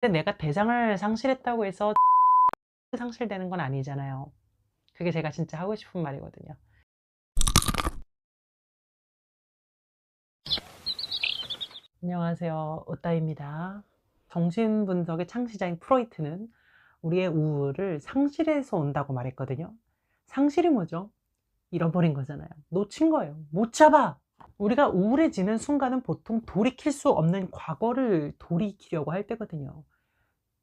근데 내가 대장을 상실했다고 해서 상실되는 건 아니잖아요. 그게 제가 진짜 하고 싶은 말이거든요. 안녕하세요. 오따입니다. 정신분석의 창시자인 프로이트는 우리의 우울을 상실에서 온다고 말했거든요. 상실이 뭐죠? 잃어버린 거잖아요. 놓친 거예요. 못 잡아. 우리가 우울해지는 순간은 보통 돌이킬 수 없는 과거를 돌이키려고 할 때거든요.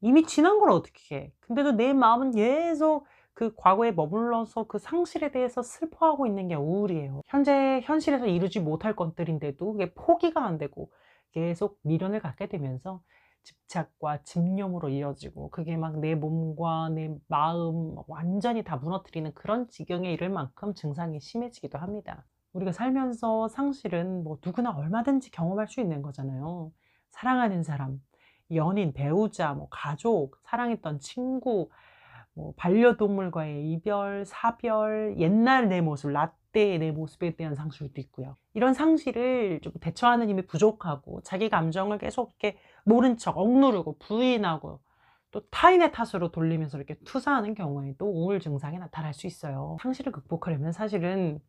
이미 지난 걸 어떻게 해. 근데도 내 마음은 계속 그 과거에 머물러서 그 상실에 대해서 슬퍼하고 있는 게 우울이에요. 현재 현실에서 이루지 못할 것들인데도 그게 포기가 안 되고 계속 미련을 갖게 되면서 집착과 집념으로 이어지고, 그게 막 내 몸과 내 마음 완전히 다 무너뜨리는 그런 지경에 이를 만큼 증상이 심해지기도 합니다. 우리가 살면서 상실은 뭐 누구나 얼마든지 경험할 수 있는 거잖아요. 사랑하는 사람, 연인, 배우자, 뭐 가족, 사랑했던 친구, 뭐 반려동물과의 이별, 사별, 옛날 내 모습, 라떼의 내 모습에 대한 상실도 있고요. 이런 상실을 좀 대처하는 힘이 부족하고 자기 감정을 계속 이렇게 모른 척 억누르고 부인하고 또 타인의 탓으로 돌리면서 이렇게 투사하는 경우에도 우울 증상이 나타날 수 있어요. 상실을 극복하려면 사실은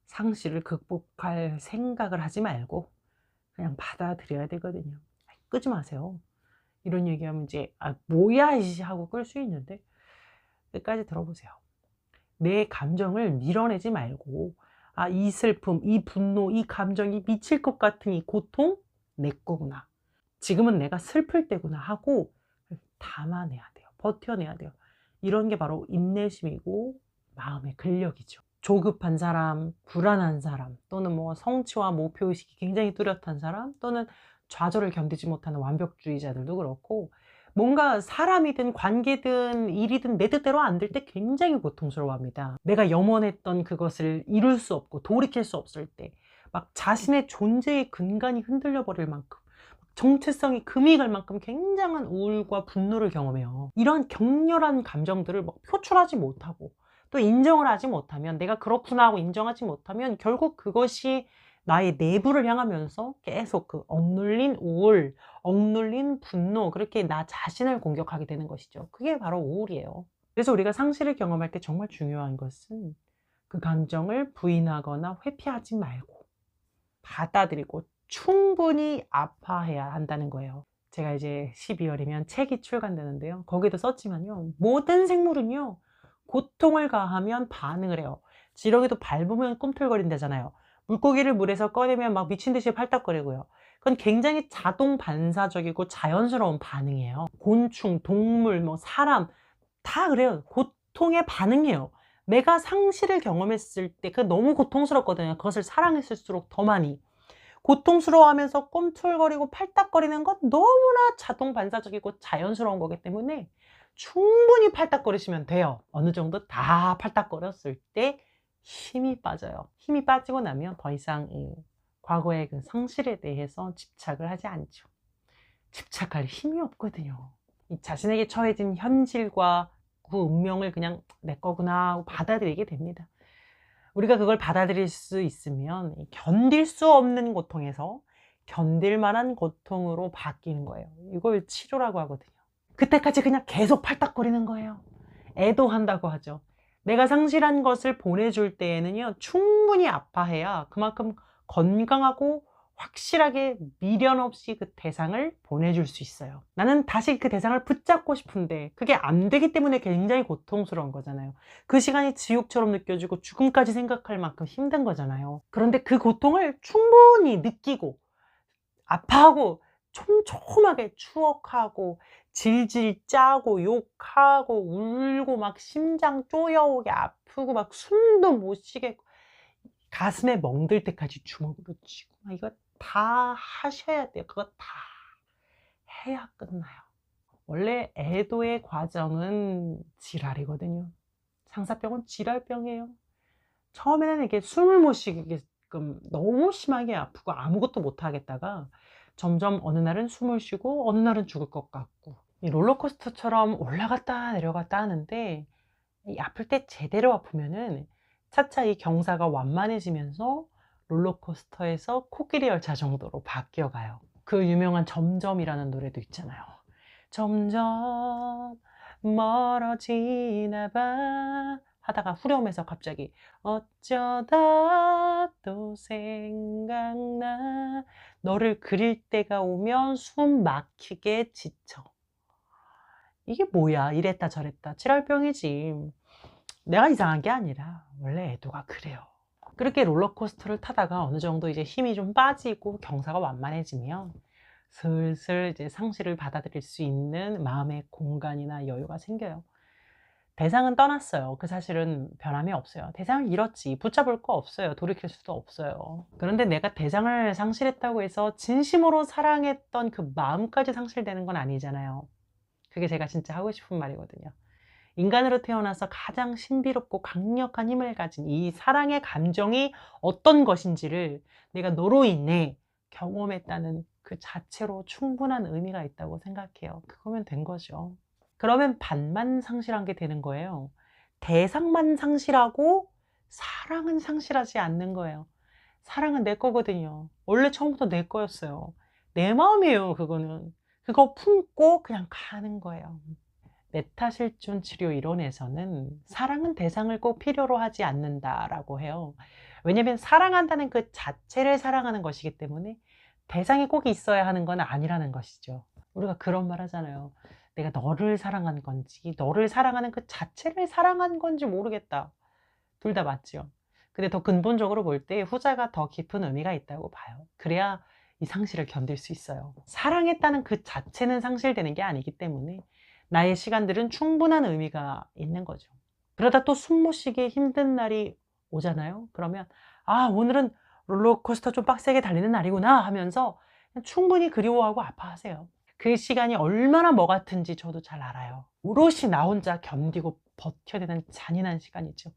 상실을 극복할 생각을 하지 말고 그냥 받아들여야 되거든요. 끄지 마세요. 이런 얘기하면 이제 뭐야 이씨 하고 끌 수 있는데, 끝까지 들어보세요. 내 감정을 밀어내지 말고, 이 슬픔, 이 분노, 이 감정이 미칠 것 같은 이 고통 내 거구나, 지금은 내가 슬플 때구나 하고 담아내야 돼요. 버텨내야 돼요. 이런 게 바로 인내심이고 마음의 근력이죠. 조급한 사람, 불안한 사람, 또는 뭐 성취와 목표의식이 굉장히 뚜렷한 사람, 또는 좌절을 견디지 못하는 완벽주의자들도 그렇고, 뭔가 사람이든 관계든 일이든 내 뜻대로 안 될 때 굉장히 고통스러워합니다. 내가 염원했던 그것을 이룰 수 없고 돌이킬 수 없을 때, 막 자신의 존재의 근간이 흔들려 버릴 만큼, 정체성이 금이 갈 만큼 굉장한 우울과 분노를 경험해요. 이런 격렬한 감정들을 막 표출하지 못하고 또 인정을 하지 못하면, 내가 그렇구나 하고 인정하지 못하면 결국 그것이 나의 내부를 향하면서 계속 그 억눌린 우울, 억눌린 분노, 그렇게 나 자신을 공격하게 되는 것이죠. 그게 바로 우울이에요. 그래서 우리가 상실을 경험할 때 정말 중요한 것은 그 감정을 부인하거나 회피하지 말고 받아들이고 충분히 아파해야 한다는 거예요. 제가 이제 12월이면 책이 출간되는데요. 거기도 썼지만요. 모든 생물은요, 고통을 가하면 반응을 해요. 지렁이도 밟으면 꿈틀거린다잖아요. 물고기를 물에서 꺼내면 막 미친 듯이 팔딱거리고요. 그건 굉장히 자동 반사적이고 자연스러운 반응이에요. 곤충, 동물, 뭐 사람 다 그래요. 고통에 반응해요. 내가 상실을 경험했을 때 그 너무 고통스럽거든요. 그것을 사랑했을수록 더 많이. 고통스러워하면서 꿈틀거리고 팔딱거리는 건 너무나 자동 반사적이고 자연스러운 거기 때문에 충분히 팔딱거리시면 돼요. 어느 정도 다 팔딱거렸을 때 힘이 빠져요. 힘이 빠지고 나면 더 이상 이 과거의 그 상실에 대해서 집착을 하지 않죠. 집착할 힘이 없거든요. 이 자신에게 처해진 현실과 그 운명을 그냥 내 거구나 하고 받아들이게 됩니다. 우리가 그걸 받아들일 수 있으면 견딜 수 없는 고통에서 견딜 만한 고통으로 바뀌는 거예요. 이걸 치료라고 하거든요. 그때까지 그냥 계속 팔딱거리는 거예요. 애도한다고 하죠. 내가 상실한 것을 보내줄 때에는요, 충분히 아파해야 그만큼 건강하고 확실하게 미련 없이 그 대상을 보내줄 수 있어요. 나는 다시 그 대상을 붙잡고 싶은데 그게 안 되기 때문에 굉장히 고통스러운 거잖아요. 그 시간이 지옥처럼 느껴지고 죽음까지 생각할 만큼 힘든 거잖아요. 그런데 그 고통을 충분히 느끼고 아파하고 촘촘하게 추억하고 질질 짜고 욕하고 울고 막 심장 쪼여오게 아프고 막 숨도 못 쉬겠고 가슴에 멍들 때까지 주먹으로 쥐고 막 이거 다 하셔야 돼요. 그거 다 해야 끝나요. 원래 애도의 과정은 질환이거든요. 상사병은 질환병이에요. 처음에는 이렇게 숨을 못 쉬게끔 너무 심하게 아프고 아무것도 못 하겠다가 점점 어느 날은 숨을 쉬고 어느 날은 죽을 것 같고, 이 롤러코스터처럼 올라갔다 내려갔다 하는데, 이 아플 때 제대로 아프면은 차차 이 경사가 완만해지면서 롤러코스터에서 코끼리 열차 정도로 바뀌어가요. 그 유명한 점점이라는 노래도 있잖아요. 점점 멀어지나 봐 하다가 후렴에서 갑자기 어쩌다 또 생각나 너를 그릴 때가 오면 숨 막히게 지쳐. 이게 뭐야 이랬다 저랬다 칠할병이지. 내가 이상한 게 아니라 원래 애도가 그래요. 그렇게 롤러코스터를 타다가 어느 정도 이제 힘이 좀 빠지고 경사가 완만해지면 슬슬 이제 상실을 받아들일 수 있는 마음의 공간이나 여유가 생겨요. 대상은 떠났어요. 그 사실은 변함이 없어요. 대상을 잃었지. 붙잡을 거 없어요. 돌이킬 수도 없어요. 그런데 내가 대상을 상실했다고 해서 진심으로 사랑했던 그 마음까지 상실되는 건 아니잖아요. 그게 제가 진짜 하고 싶은 말이거든요. 인간으로 태어나서 가장 신비롭고 강력한 힘을 가진 이 사랑의 감정이 어떤 것인지를 내가 너로 인해 경험했다는 그 자체로 충분한 의미가 있다고 생각해요. 그거면 된 거죠. 그러면 반만 상실한 게 되는 거예요. 대상만 상실하고 사랑은 상실하지 않는 거예요. 사랑은 내 거거든요. 원래 처음부터 내 거였어요. 내 마음이에요, 그거는. 그거 품고 그냥 가는 거예요. 메타실존 치료 이론에서는 사랑은 대상을 꼭 필요로 하지 않는다라고 해요. 왜냐하면 사랑한다는 그 자체를 사랑하는 것이기 때문에 대상이 꼭 있어야 하는 건 아니라는 것이죠. 우리가 그런 말 하잖아요. 내가 너를 사랑한 건지 너를 사랑하는 그 자체를 사랑한 건지 모르겠다. 둘 다 맞죠. 근데 더 근본적으로 볼 때 후자가 더 깊은 의미가 있다고 봐요. 그래야 이 상실을 견딜 수 있어요. 사랑했다는 그 자체는 상실되는 게 아니기 때문에 나의 시간들은 충분한 의미가 있는 거죠. 그러다 또 숨 못 쉬기 힘든 날이 오잖아요. 그러면 아 오늘은 롤러코스터 좀 빡세게 달리는 날이구나 하면서 그냥 충분히 그리워하고 아파하세요. 그 시간이 얼마나 뭐 같은지 저도 잘 알아요. 오롯이 나 혼자 견디고 버텨야 되는 잔인한 시간이죠.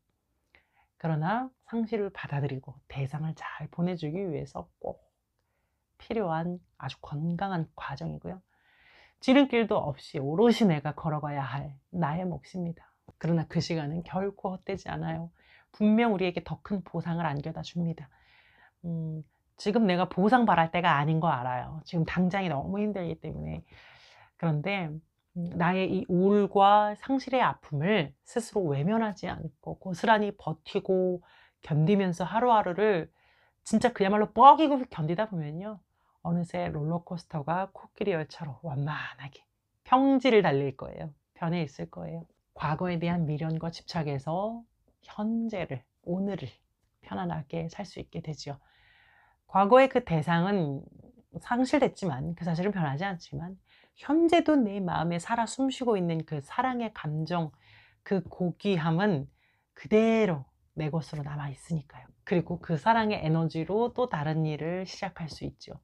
그러나 상실을 받아들이고 대상을 잘 보내주기 위해서 꼭 필요한 아주 건강한 과정이고요. 지름길도 없이 오롯이 내가 걸어가야 할 나의 몫입니다. 그러나 그 시간은 결코 헛되지 않아요. 분명 우리에게 더 큰 보상을 안겨다 줍니다. 지금 내가 보상 바랄 때가 아닌 거 알아요. 지금 당장이 너무 힘들기 때문에. 그런데 나의 이 우울과 상실의 아픔을 스스로 외면하지 않고 고스란히 버티고 견디면서 하루하루를 진짜 그야말로 뻐기고 견디다 보면요. 어느새 롤러코스터가 코끼리 열차로 완만하게 평지를 달릴 거예요. 편해 있을 거예요. 과거에 대한 미련과 집착에서 현재를, 오늘을 편안하게 살 수 있게 되죠. 과거의 그 대상은 상실됐지만 그 사실은 변하지 않지만 현재도 내 마음에 살아 숨쉬고 있는 그 사랑의 감정, 그 고귀함은 그대로 내 것으로 남아 있으니까요. 그리고 그 사랑의 에너지로 또 다른 일을 시작할 수 있죠.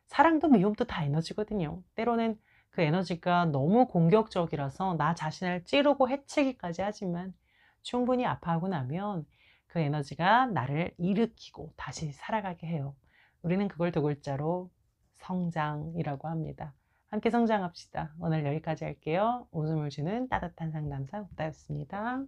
사랑도 미움도 다 에너지거든요. 때로는 그 에너지가 너무 공격적이라서 나 자신을 찌르고 해치기까지 하지만 충분히 아파하고 나면 그 에너지가 나를 일으키고 다시 살아가게 해요. 우리는 그걸 두 글자로 성장이라고 합니다. 함께 성장합시다. 오늘 여기까지 할게요. 웃음을 주는 따뜻한 상담사 옥다였습니다.